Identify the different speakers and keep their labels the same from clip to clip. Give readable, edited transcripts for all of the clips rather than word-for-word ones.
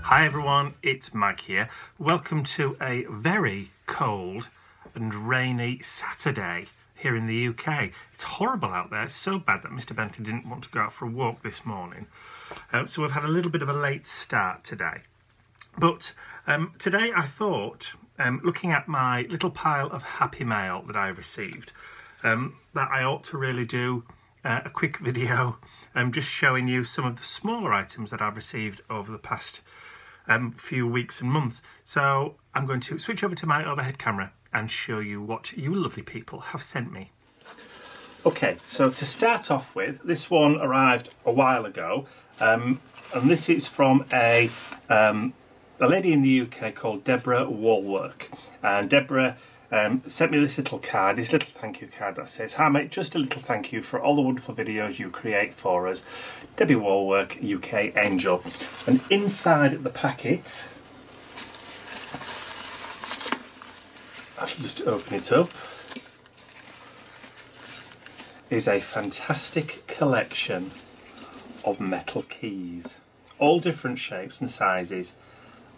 Speaker 1: Hi everyone, it's Mag here. Welcome to a very cold and rainy Saturday here in the UK. It's horrible out there. It's so bad that Mr. Bentley didn't want to go out for a walk this morning. So we've had a little bit of a late start today. But today I thought, looking at my little pile of happy mail that I received, that I ought to really do a quick video just showing you some of the smaller items that I've received over the past few weeks and months. So I'm going to switch over to my overhead camera and show you what you lovely people have sent me. Okay, so to start off with, this one arrived a while ago, and this is from a lady in the UK called Deborah Wallwork, and Deborah sent me this little card, this little thank you card that says, "Hi mate, just a little thank you for all the wonderful videos you create for us, Debbie Wallwork UK Angel." And inside the packet, I'll just open it up, is a fantastic collection of metal keys, all different shapes and sizes.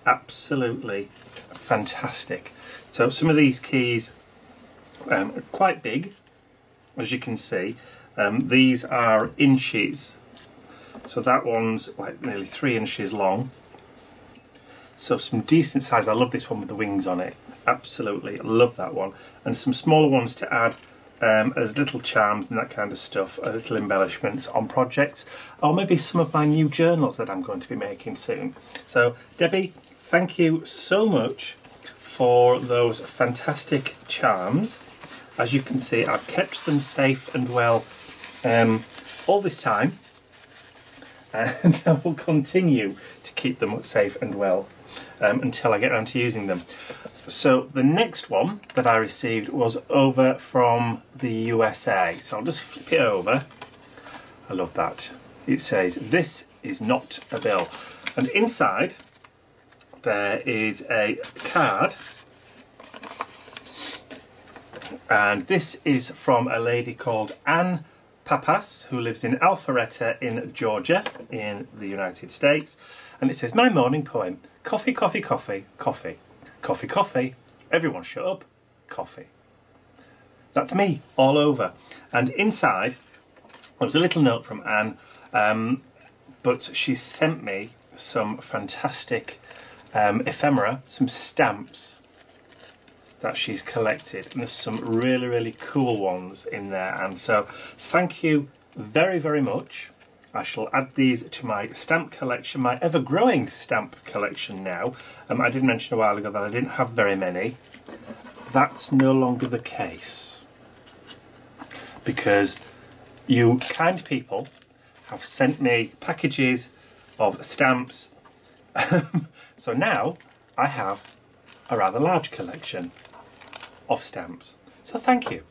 Speaker 1: Absolutely fantastic. So some of these keys are quite big, as you can see. These are inches, so that one's like nearly 3 inches long. So some decent size. I love this one with the wings on it. Absolutely love that one. And some smaller ones to add as little charms and that kind of stuff, little embellishments on projects, or maybe some of my new journals that I'm going to be making soon. So Debbie, thank you so much for those fantastic charms. As you can see, I've kept them safe and well all this time, and I will continue to keep them safe and well until I get around to using them. So the next one that I received was over from the USA. So I'll just flip it over. I love that. It says, "This is not a bill." And inside there is a card, and this is from a lady called Anne Papas, who lives in Alpharetta in Georgia in the United States, and it says, "My morning poem, coffee, coffee, coffee, coffee, coffee, coffee, everyone shut up, coffee." That's me all over. And inside there was a little note from Anne, but she sent me some fantastic ephemera, some stamps that she's collected, and there's some really, really cool ones in there. And so thank you very, very much. I shall add these to my stamp collection, my ever-growing stamp collection now. I did mention a while ago that I didn't have very many. That's no longer the case, because you kind people have sent me packages of stamps. So now I have a rather large collection of stamps. So thank you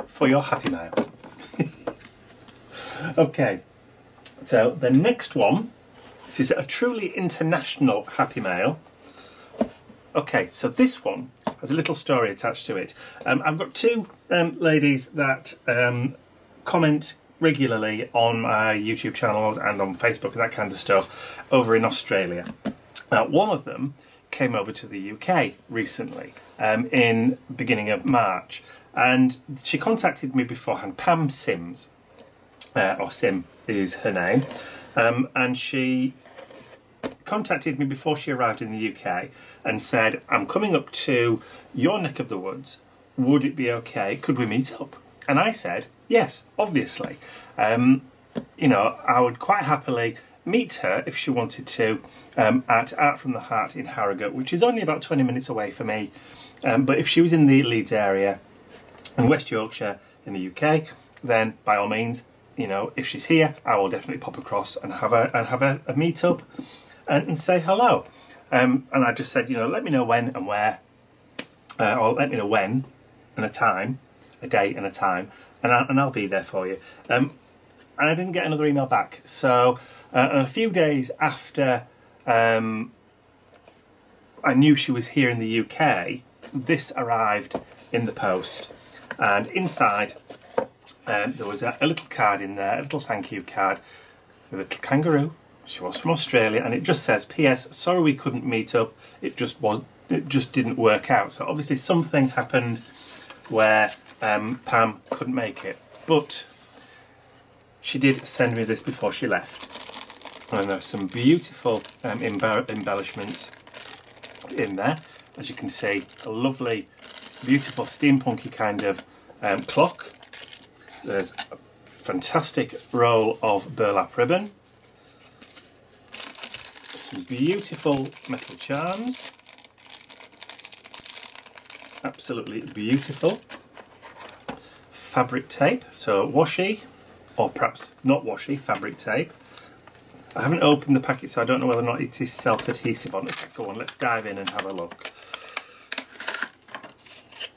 Speaker 1: for your happy mail. Okay, so the next one, this is a truly international happy mail. Okay, so this one has a little story attached to it. I've got two ladies that comment regularly on my YouTube channels and on Facebook and that kind of stuff over in Australia. Now, one of them came over to the UK recently, in beginning of March, and she contacted me beforehand. Pam Sims, or Sim is her name, and she contacted me before she arrived in the UK and said, "I'm coming up to your neck of the woods, would it be okay, could we meet up?" And I said, yes, obviously. You know, I would quite happily meet her if she wanted to at Art from the Heart in Harrogate, which is only about 20 minutes away for me. But if she was in the Leeds area and West Yorkshire in the UK, then by all means, you know, if she's here, I will definitely pop across and have a meet up and say hello. And I just said, you know, let me know when and where, or let me know when and a time, a date and a time, and I'll be there for you. And I didn't get another email back. So a few days after I knew she was here in the UK, this arrived in the post, and inside there was a little card in there, a little thank you card with a little kangaroo She was from Australia, and it just says, "P.S. Sorry we couldn't meet up. It just didn't work out." So obviously something happened where Pam couldn't make it, but she did send me this before she left, and there's some beautiful embellishments in there. As you can see, a lovely, beautiful steampunky kind of clock. There's a fantastic roll of burlap ribbon. Some beautiful metal charms. Absolutely beautiful. Fabric tape, so washi, or perhaps not washi, fabric tape. I haven't opened the packet, so I don't know whether or not it is self-adhesive on it. Go on, let's dive in and have a look.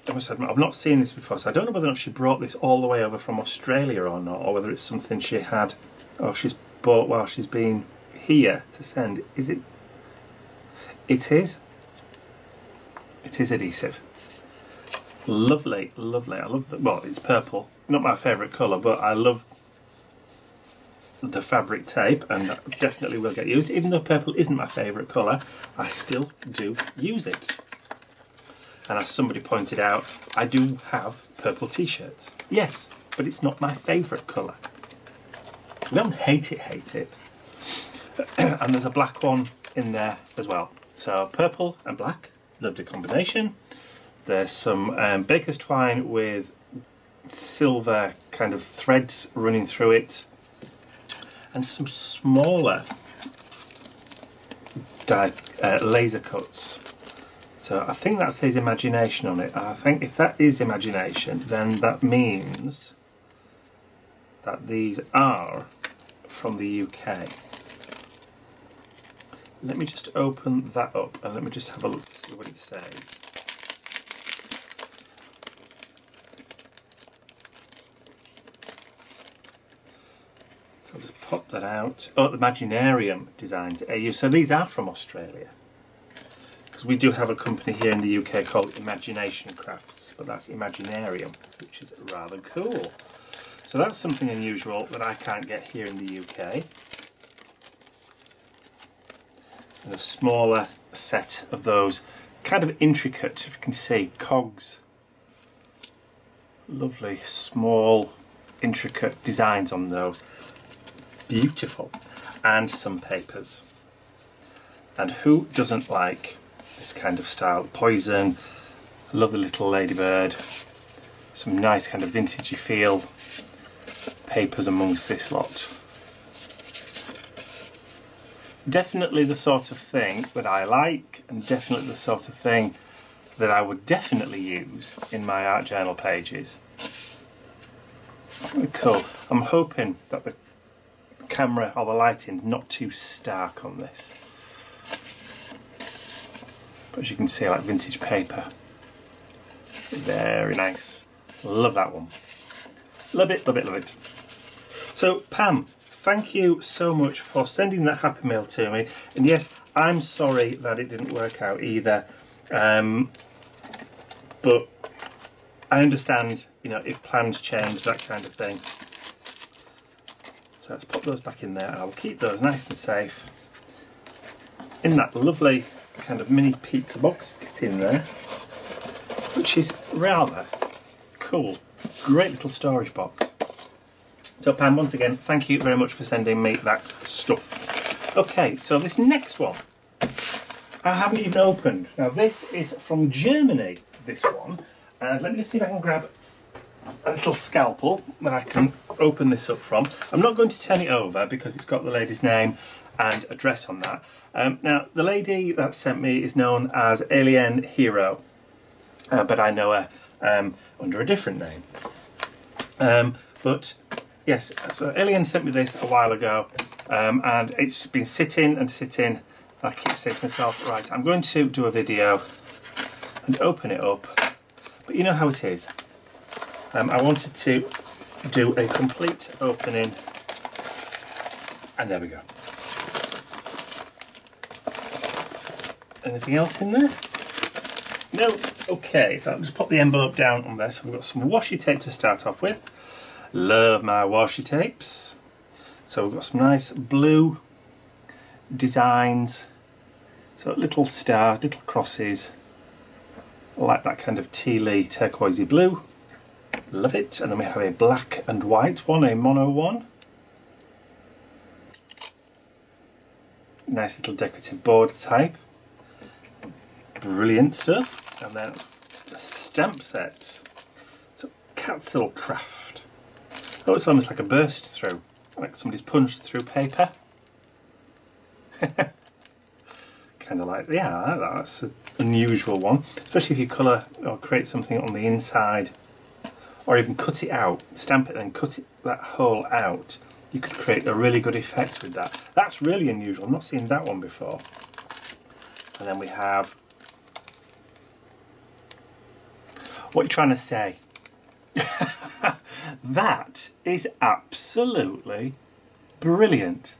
Speaker 1: I must admit, I've not seen this before, so I don't know whether or not she brought this all the way over from Australia or not, or whether it's something she had, or she's bought while she's been here to send. Is it? It is. It is adhesive. Lovely, lovely. I love the, well, it's purple. Not my favourite colour, but I love the fabric tape, and that definitely will get used. Even though purple isn't my favourite colour, I still do use it. And as somebody pointed out, I do have purple t-shirts. Yes, but it's not my favourite colour. I don't hate it. And there's a black one in there as well. So purple and black, lovely combination. There's some baker's twine with silver kind of threads running through it, and some smaller laser cuts. So I think that says imagination on it. I think if that is imagination, then that means that these are from the UK. Let me just open that up and let me just have a look to see what it says. So I'll just pop that out. Oh, the Imaginarium Designs AU. So these are from Australia. Because we do have a company here in the UK called Imagination Crafts, but that's Imaginarium, which is rather cool. So that's something unusual that I can't get here in the UK. And a smaller set of those kind of intricate, if you can see, cogs. Lovely, small, intricate designs on those. Beautiful. And some papers. And who doesn't like this kind of style? Poison, I love the little ladybird, some nice kind of vintagey feel papers amongst this lot. Definitely the sort of thing that I like, and definitely the sort of thing that I would definitely use in my art journal pages. Cool. I'm hoping that the camera or the lighting not too stark on this. But as you can see, like vintage paper. Very nice. Love that one. Love it, love it, love it. So Pam, thank you so much for sending that happy mail to me. And yes, I'm sorry that it didn't work out either. But I understand, you know, if plans change, that kind of thing. So let's pop those back in there, and I'll keep those nice and safe in that lovely kind of mini pizza box. Get in there, which is rather cool. Great little storage box. So Pam, once again, thank you very much for sending me that stuff. Okay, so this next one I haven't even opened. Now this is from Germany, this one, and let me just see if I can grab a little scalpel that I can open this up from. I'm not going to turn it over because it's got the lady's name and address on that. Now the lady that sent me is known as Alien Hero, but I know her under a different name. But yes, so Alien sent me this a while ago, and it's been sitting and sitting. I keep saying to myself, right, I'm going to do a video and open it up, but you know how it is. I wanted to do a complete opening, and there we go. Anything else in there? No. Okay, so I'll just pop the envelope down on there. So we've got some washi tape to start off with. Love my washi tapes. So we've got some nice blue designs. So little stars, little crosses. I like that kind of tealy turquoisey blue. Love it. And then we have a black and white one, a mono one. Nice little decorative border type. Brilliant stuff. And then a stamp set. So Catzel Craft. Oh, it's almost like a burst through, like somebody's punched through paper. Kind of like, yeah, I like that. That's an unusual one, especially if you colour or create something on the inside, or even cut it out, stamp it, then cut that hole out. You could create a really good effect with that. That's really unusual. I've not seen that one before. And then we have, what are you trying to say? That is absolutely brilliant.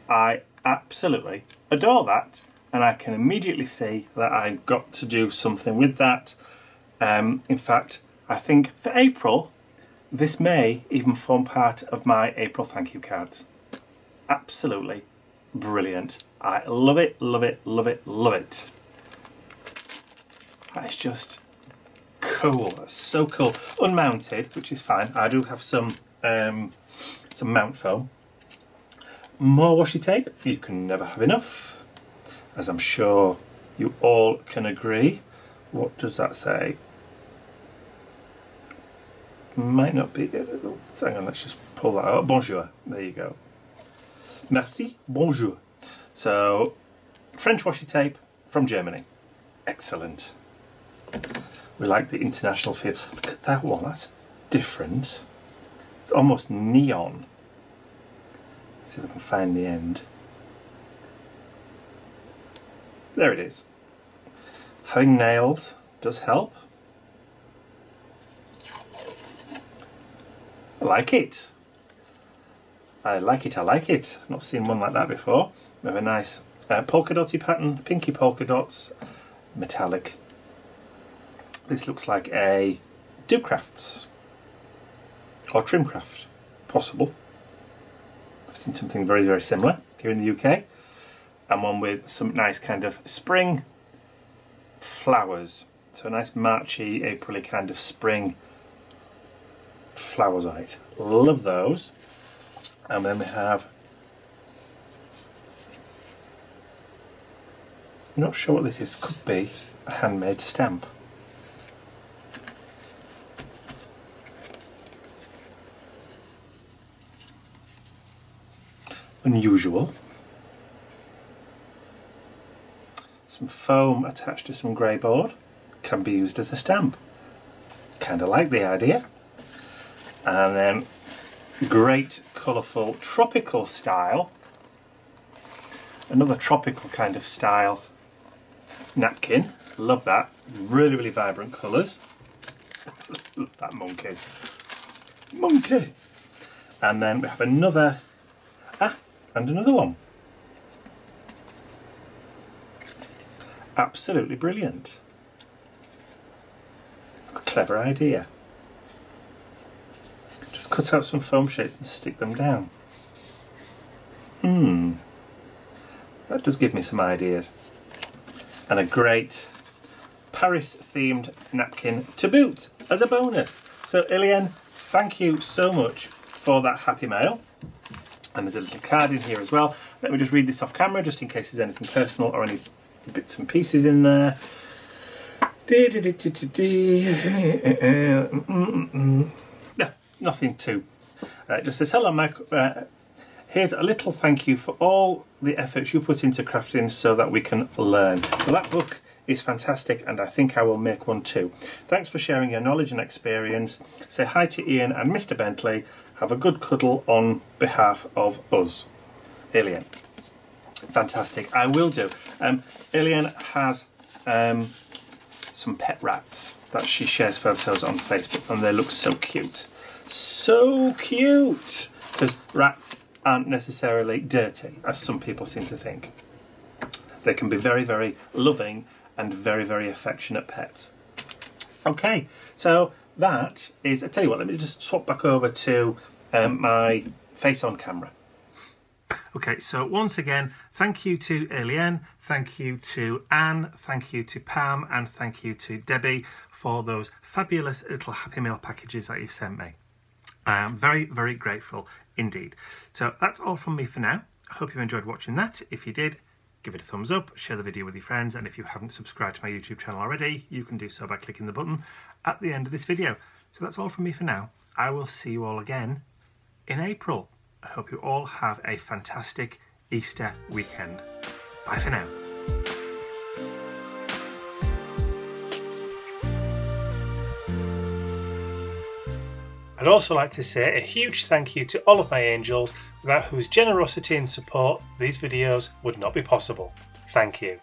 Speaker 1: I absolutely adore that, and I can immediately see that I've got to do something with that. In fact, I think for April, this may even form part of my April thank you cards. Absolutely brilliant. I love it, love it, love it, love it. That is just cool. That's so cool. Unmounted, which is fine. I do have some mount foam. More washi tape. You can never have enough, as I'm sure you all can agree. What does that say? Might not be. Hang on, let's just pull that out. Bonjour. There you go. Merci. Bonjour. So, French washi tape from Germany. Excellent. We like the international feel. Look at that one. That's different. It's almost neon. Let's see if I can find the end. There it is. Having nails does help. I like it. I like it, I like it. I've not seen one like that before. We have a nice polka dotty pattern, pinky polka dots, metallic. This looks like a do crafts or trim craft, possible. I've seen something very, very similar here in the UK. And one with some nice kind of spring flowers. So a nice Marchy, April-y kind of spring flowers on it. Love those. And then we have, I'm not sure what this is, could be a handmade stamp. Unusual. Some foam attached to some grey board, can be used as a stamp. Kind of like the idea. And then great colourful tropical style, another tropical kind of style napkin. Love that. Really, really vibrant colours. Love that monkey. Monkey. And then we have another, and another one. Absolutely brilliant. A clever idea. Just cut out some foam shapes and stick them down. That does give me some ideas. And a great Paris themed napkin to boot as a bonus. So Ilian, thank you so much for that happy mail. And there's a little card in here as well. Let me just read this off camera just in case there's anything personal or any bits and pieces in there. No, nothing too. It just says, hello Mike, here's a little thank you for all the efforts you put into crafting so that we can learn. Well, that book is fantastic and I think I will make one too. Thanks for sharing your knowledge and experience. Say hi to Ian and Mr. Bentley. Have a good cuddle on behalf of us. Ilian. Fantastic, I will do. Ilian has some pet rats that she shares photos on Facebook and they look so cute. So cute! Because rats aren't necessarily dirty, as some people seem to think. They can be very, very loving and very, very affectionate pets. Okay, so that is, I tell you what, let me just swap back over to my face on camera. Okay, so once again, thank you to Eliane, thank you to Anne, thank you to Pam, and thank you to Debbie for those fabulous little Happy Meal packages that you sent me. I am very, very grateful indeed. So that's all from me for now. I hope you enjoyed watching that. If you did, give it a thumbs up, share the video with your friends, and if you haven't subscribed to my YouTube channel already, you can do so by clicking the button at the end of this video. So that's all from me for now. I will see you all again in April. I hope you all have a fantastic Easter weekend. Bye for now. I'd also like to say a huge thank you to all of my angels, without whose generosity and support these videos would not be possible. Thank you.